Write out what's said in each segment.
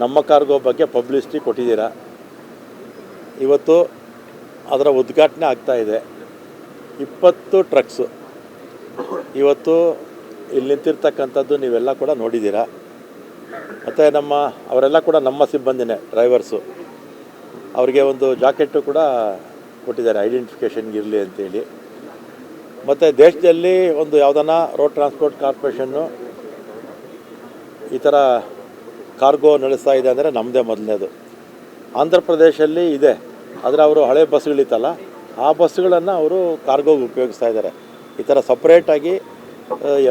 ನಮ್ಮ ಕಾರ್ಗೋ ಬಗ್ಗೆ ಪಬ್ಲಿಸಿಟಿ ಕೊಟ್ಟಿದ್ದೀರಾ. ಇವತ್ತು ಅದರ ಉದ್ಘಾಟನೆ ಆಗ್ತಾಯಿದೆ. 20 ಟ್ರಕ್ಸು ಇವತ್ತು ಇಲ್ಲಿ ನಿಂತಿರ್ತಕ್ಕಂಥದ್ದು ನೀವೆಲ್ಲ ಕೂಡ ನೋಡಿದ್ದೀರಾ. ಮತ್ತು ಅವರೆಲ್ಲ ಕೂಡ ನಮ್ಮ ಸಿಬ್ಬಂದಿನೇ, ಡ್ರೈವರ್ಸು. ಅವರಿಗೆ ಒಂದು ಜಾಕೆಟು ಕೂಡ ಕೊಟ್ಟಿದ್ದಾರೆ ಐಡೆಂಟಿಫಿಕೇಷನ್ಗೆ ಇರಲಿ ಅಂತೇಳಿ. ಮತ್ತು ದೇಶದಲ್ಲಿ ಒಂದು ಯಾವುದನ್ನ ರೋಡ್ ಟ್ರಾನ್ಸ್ಪೋರ್ಟ್ ಕಾರ್ಪೊರೇಷನ್ನು ಈ ಥರ ಕಾರ್ಗೋ ನಡೆಸ್ತಾ ಇದೆ ಅಂದರೆ ನಮ್ಮದೇ ಮೊದಲನೇದು. ಆಂಧ್ರ ಪ್ರದೇಶಲ್ಲಿ ಇದೆ, ಆದರೆ ಅವರು ಹಳೆ ಬಸ್ಗಳಿತ್ತಲ್ಲ ಆ ಬಸ್ಸುಗಳನ್ನು ಅವರು ಕಾರ್ಗೋಗೆ ಉಪಯೋಗಿಸ್ತಾ ಇದ್ದಾರೆ. ಈ ಥರ ಸಪ್ರೇಟಾಗಿ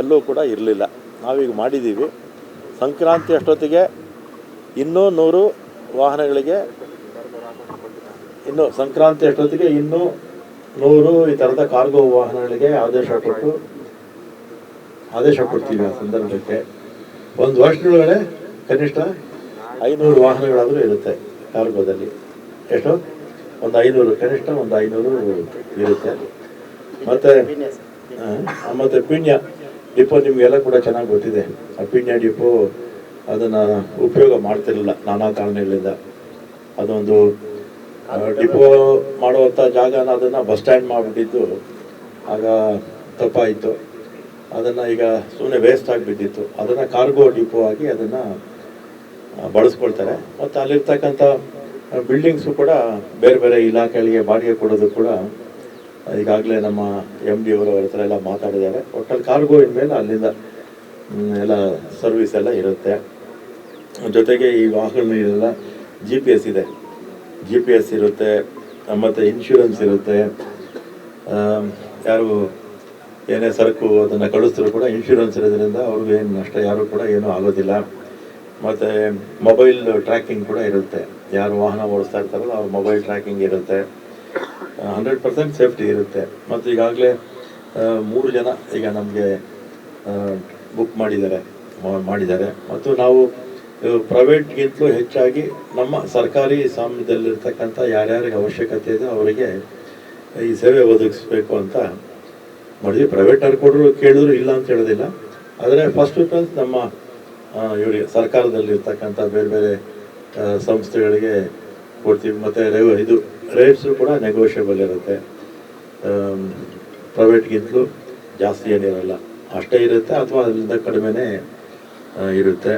ಎಲ್ಲೂ ಕೂಡ ಇರಲಿಲ್ಲ. ನಾವೀಗ ಮಾಡಿದ್ದೀವಿ. ಸಂಕ್ರಾಂತಿ ಅಷ್ಟೊತ್ತಿಗೆ ಇನ್ನೂ 100 ವಾಹನಗಳಿಗೆ ಇನ್ನೂ 100 ಈ ಥರದ ಕಾರ್ಗೋ ವಾಹನಗಳಿಗೆ ಆದೇಶ ಕೊಡ್ತೀವಿ. ಆ ಸಂದರ್ಭಕ್ಕೆ ಒಂದು ವರ್ಷದೊಳಗಡೆ ಕನಿಷ್ಠ 500 ವಾಹನಗಳಾದರೂ ಇರುತ್ತೆ ಕಾರ್ಗೋದಲ್ಲಿ. ಎಷ್ಟು? ಒಂದು 500, ಕನಿಷ್ಠ ಒಂದು 500 ಇರುತ್ತೆ. ಮತ್ತು ಪೀಣ್ಯ ಡಿಪೋ ನಿಮಗೆಲ್ಲ ಕೂಡ ಚೆನ್ನಾಗಿ ಗೊತ್ತಿದೆ. ಆ ಪೀಣ್ಯ ಡಿಪೋ ಅದನ್ನು ಉಪಯೋಗ ಮಾಡ್ತಿರಲಿಲ್ಲ ನಾನಾ ಕಾರಣಗಳಿಂದ. ಅದೊಂದು ಡಿಪೋ ಮಾಡುವಂಥ ಜಾಗನ ಅದನ್ನು ಬಸ್ ಸ್ಟ್ಯಾಂಡ್ ಮಾಡಿಬಿಟ್ಟಿದ್ದು ಆಗ ತಪ್ಪಾಯಿತು. ಅದನ್ನು ಈಗ ಸುಮ್ಮನೆ ವೇಸ್ಟ್ ಆಗಿಬಿಟ್ಟಿತ್ತು. ಅದನ್ನು ಕಾರ್ಗೋ ಡಿಪೋ ಆಗಿ ಅದನ್ನು ಬಳಸ್ಕೊಳ್ತಾರೆ. ಮತ್ತು ಅಲ್ಲಿರ್ತಕ್ಕಂಥ ಬಿಲ್ಡಿಂಗ್ಸು ಕೂಡ ಬೇರೆ ಬೇರೆ ಇಲಾಖೆಗಳಿಗೆ ಬಾಡಿಗೆ ಕೊಡೋದು ಕೂಡ ಈಗಾಗಲೇ ನಮ್ಮ MD ಅವರ ಹತ್ರ ಎಲ್ಲ ಮಾತಾಡಿದ್ದಾರೆ. ಒಟ್ಟಲ್ಲಿ ಕಾರ್ಗೋ ಇನ್ಮೇಲೆ ಅಲ್ಲಿಂದ ಎಲ್ಲ ಸರ್ವಿಸ್ ಎಲ್ಲ ಇರುತ್ತೆ. ಜೊತೆಗೆ ಈ ವಾಹನಗಳೆಲ್ಲ GPS ಇದೆ, GPS ಇರುತ್ತೆ. ಮತ್ತು ಇನ್ಶೂರೆನ್ಸ್ ಇರುತ್ತೆ. ಯಾರು ಏನೇ ಸರಕು ಅದನ್ನು ಕಳಿಸಿದ್ರು ಕೂಡ ಇನ್ಶೂರೆನ್ಸ್ ಇರೋದ್ರಿಂದ ಅವ್ರಿಗೂ ಏನು ನಷ್ಟ, ಯಾರು ಕೂಡ ಏನೂ ಆಗೋದಿಲ್ಲ. ಮತ್ತು ಮೊಬೈಲ್ ಟ್ರ್ಯಾಕಿಂಗ್ ಕೂಡ ಇರುತ್ತೆ. ಯಾರು ವಾಹನ ಓಡಿಸ್ತಾ ಇರ್ತಾರಲ್ಲ ಅವ್ರ ಮೊಬೈಲ್ ಟ್ರ್ಯಾಕಿಂಗ್ ಇರುತ್ತೆ. 100% ಸೇಫ್ಟಿ ಇರುತ್ತೆ. ಮತ್ತು ಈಗಾಗಲೇ 3 ಜನ ಈಗ ನಮಗೆ ಬುಕ್ ಮಾಡಿದ್ದಾರೆ. ಮತ್ತು ನಾವು ಪ್ರೈವೇಟ್ಗಿಂತಲೂ ಹೆಚ್ಚಾಗಿ ನಮ್ಮ ಸರ್ಕಾರಿ ಸ್ವಾಮ್ಯದಲ್ಲಿರ್ತಕ್ಕಂಥ ಯಾರ್ಯಾರಿಗೆ ಅವಶ್ಯಕತೆ ಇದೆ ಅವರಿಗೆ ಈ ಸೇವೆ ಒದಗಿಸ್ಬೇಕು ಅಂತ ಮಾಡಿದ್ವಿ. ಪ್ರೈವೇಟವ್ರು ಕೇಳಿದ್ರು ಇಲ್ಲ ಅಂತ ಹೇಳೋದಿಲ್ಲ. ಆದರೆ ಫಸ್ಟ್ ಪ್ರಿಫರೆನ್ಸ್ ನಮ್ಮ ಇವರಿಗೆ ಸರ್ಕಾರದಲ್ಲಿರ್ತಕ್ಕಂಥ ಬೇರೆ ಬೇರೆ ಸಂಸ್ಥೆಗಳಿಗೆ ಕೊಡ್ತೀವಿ. ಮತ್ತು ಇದು ರೇಟ್ಸು ಕೂಡ ನೆಗೋಷಿಯಬಲ್ ಇರುತ್ತೆ. ಪ್ರೈವೇಟ್ಗಿಂತಲೂ ಜಾಸ್ತಿ ಏನಿರಲ್ಲ, ಅಷ್ಟೇ ಇರುತ್ತೆ ಅಥವಾ ಅದರಿಂದ ಕಡಿಮೆನೇ ಇರುತ್ತೆ.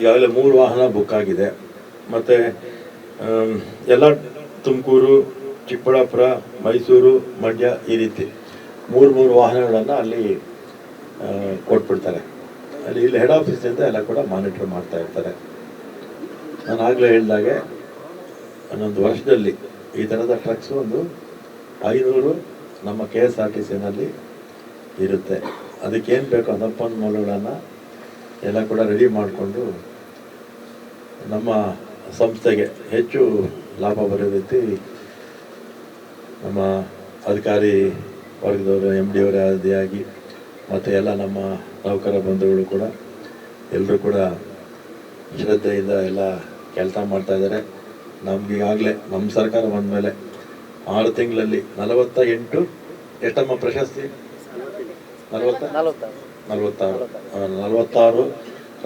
ಈಗಾಗಲೇ 3 ವಾಹನ ಬುಕ್ ಆಗಿದೆ. ಮತ್ತು ಎಲ್ಲ ತುಮಕೂರು, ಚಿಕ್ಕಬಳ್ಳಾಪುರ, ಮೈಸೂರು, ಮಂಡ್ಯ ಈ ರೀತಿ 3 ವಾಹನಗಳನ್ನು ಅಲ್ಲಿ ಕೊಟ್ಬಿಡ್ತಾರೆ. ಇಲ್ಲಿ ಹೆಡ್ ಆಫೀಸಿಂದ ಎಲ್ಲ ಕೂಡ ಮಾನಿಟರ್ ಮಾಡ್ತಾ ಇರ್ತಾರೆ. ನಾನು ಆಗಲೇ ಹೇಳಿದಾಗೆ ಒಂದೊಂದು ವರ್ಷದಲ್ಲಿ ಈ ಥರದ ಟ್ರಕ್ಸು ಒಂದು 500 ನಮ್ಮ KSRTCನಲ್ಲಿ ಇರುತ್ತೆ. ಅದಕ್ಕೇನು ಬೇಕೋ ಸಂಪನ್ಮೂಲಗಳನ್ನು ಎಲ್ಲ ಕೂಡ ರೆಡಿ ಮಾಡಿಕೊಂಡು ನಮ್ಮ ಸಂಸ್ಥೆಗೆ ಹೆಚ್ಚು ಲಾಭ ಬರೋ ರೀತಿ ನಮ್ಮ ಅಧಿಕಾರಿ ವರ್ಗದವರು, MD ಅವರೇ ಆದಿಯಾಗಿ ಮತ್ತು ಎಲ್ಲ ನಮ್ಮ ನೌಕರ ಬಂಧುಗಳು ಕೂಡ ಎಲ್ಲರೂ ಕೂಡ ಶ್ರದ್ಧೆಯಿಂದ ಎಲ್ಲ ಕೆಲಸ ಮಾಡ್ತಾಯಿದ್ದಾರೆ. ನಮಗೀಗಾಗಲೇ ನಮ್ಮ ಸರ್ಕಾರ ಬಂದ ಮೇಲೆ 6 ತಿಂಗಳಲ್ಲಿ 48 ಎಷ್ಟಮ್ಮ ಪ್ರಶಸ್ತಿ? 46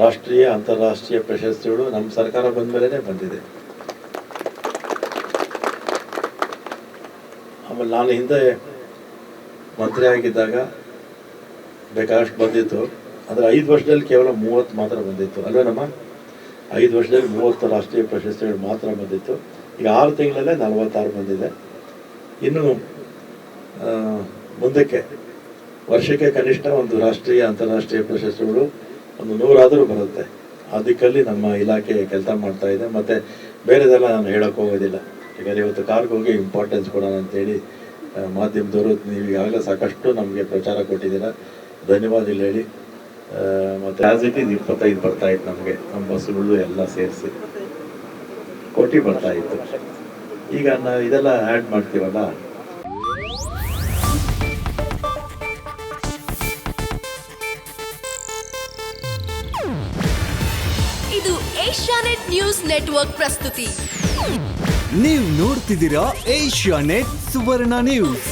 ರಾಷ್ಟ್ರೀಯ ಅಂತಾರಾಷ್ಟ್ರೀಯ ಪ್ರಶಸ್ತಿಗಳು ನಮ್ಮ ಸರ್ಕಾರ ಬಂದ ಮೇಲೇ ಬಂದಿದೆ. ಆಮೇಲೆ ನಾನು ಹಿಂದೆ ಮಂತ್ರಿ ಆಗಿದ್ದಾಗ ಬೇಕಾದಷ್ಟು ಬಂದಿತ್ತು. ಆದರೆ 5 ವರ್ಷದಲ್ಲಿ ಕೇವಲ 30 ಮಾತ್ರ ಬಂದಿತ್ತು ಅಲ್ವೇನಮ್ಮ? 5 ವರ್ಷದಲ್ಲಿ 30 ರಾಷ್ಟ್ರೀಯ ಪ್ರಶಸ್ತಿಗಳು ಮಾತ್ರ ಬಂದಿತ್ತು. ಈಗ 6 ತಿಂಗಳಲ್ಲೇ 46 ಬಂದಿದೆ. ಇನ್ನು ಮುಂದಕ್ಕೆ ವರ್ಷಕ್ಕೆ ಕನಿಷ್ಠ ಒಂದು ರಾಷ್ಟ್ರೀಯ ಅಂತಾರಾಷ್ಟ್ರೀಯ ಪ್ರಶಸ್ತಿಗಳು ಒಂದು 100 ಆದರೂ ಬರುತ್ತೆ. ಆ ದಿಕ್ಕಲ್ಲಿ ನಮ್ಮ ಇಲಾಖೆ ಕೆಲಸ ಮಾಡ್ತಾ ಇದೆ. ಮತ್ತು ಬೇರೆದೆಲ್ಲ ನಾನು ಹೇಳೋಕ್ಕೆ ಹೋಗೋದಿಲ್ಲ. ಈಗ ಇವತ್ತು ಕಾರ್ಗೋಗೆ ಇಂಪಾರ್ಟೆನ್ಸ್ ಕೊಡೋಣ ಅಂತೇಳಿ ಮಾಧ್ಯಮದವರು ನೀವು ಈಗಾಗಲೇ ಸಾಕಷ್ಟು ನಮಗೆ ಪ್ರಚಾರ ಕೊಟ್ಟಿದ್ದೀರ, ಧನ್ಯವಾದಗಳು ಹೇಳಿ. ಮತ್ತು ಆ್ಯಸ್ ಇಟ್ ಈಸ್ 25 ಬರ್ತಾಯಿತ್ತು ನಮಗೆ, ನಮ್ಮ ಬಸ್ಸುಗಳು ಎಲ್ಲ ಸೇರಿಸಿ ಕೋಟಿ ಬರ್ತಾಯಿತ್ತು. ಈಗ ನಾವು ಇದೆಲ್ಲ ಆ್ಯಡ್ ಮಾಡ್ತೀವಲ್ಲ. ಇದು ಏಷ್ಯಾನೆಟ್ ನ್ಯೂಸ್ ನೆಟ್ವರ್ಕ್ ಪ್ರಸ್ತುತಿ. ನೀವು ನೋಡ್ತಿದ್ದೀರಾ ಏಷ್ಯಾನೆಟ್ ಸುವರ್ಣ ನ್ಯೂಸ್.